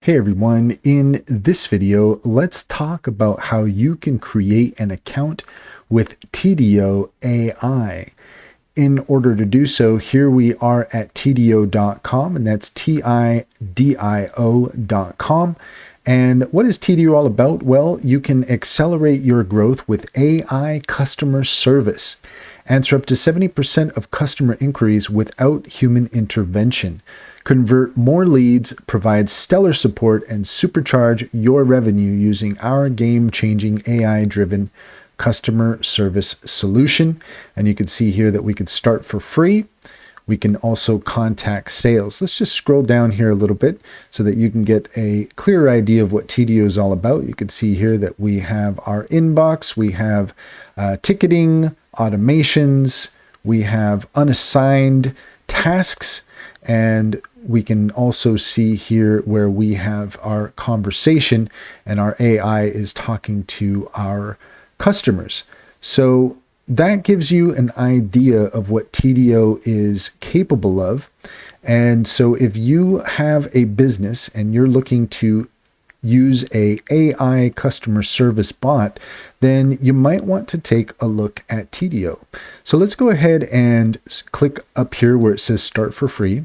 Hey everyone, in this video, let's talk about how you can create an account with Tidio AI. In order to do so, here we are at tidio.com, and that's Tidio.com. And what is Tidio all about? Well, you can accelerate your growth with AI customer service. Answer up to 70% of customer inquiries without human intervention. Convert more leads, provide stellar support, and supercharge your revenue using our game-changing AI-driven customer service solution. And you can see here that we could start for free. We can also contact sales. Let's just scroll down here a little bit so that you can get a clearer idea of what Tidio is all about. You can see here that we have our inbox, we have ticketing, automations, we have unassigned tasks, and we can also see here where we have our conversation and our AI is talking to our customers. So that gives you an idea of what Tidio is capable of. And so if you have a business and you're looking to use a AI customer service bot, then you might want to take a look at Tidio. So let's go ahead and click up here where it says start for free.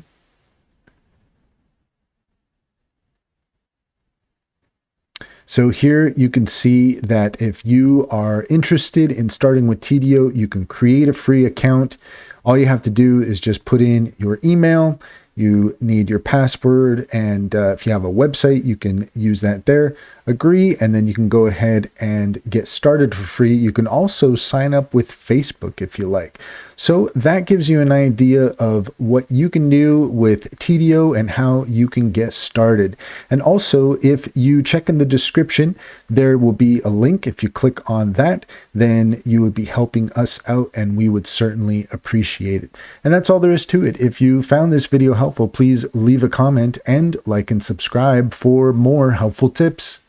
So here you can see that if you are interested in starting with Tidio, you can create a free account. All you have to do is just put in your email. You need your password, and if you have a website, you can use that there. Agree, and then you can go ahead and get started for free. You can also sign up with Facebook if you like. So that gives you an idea of what you can do with Tidio and how you can get started. And also, if you check in the description, there will be a link. If you click on that, then you would be helping us out, and we would certainly appreciate it. And that's all there is to it. If you found this video helpful, please leave a comment and like and subscribe for more helpful tips.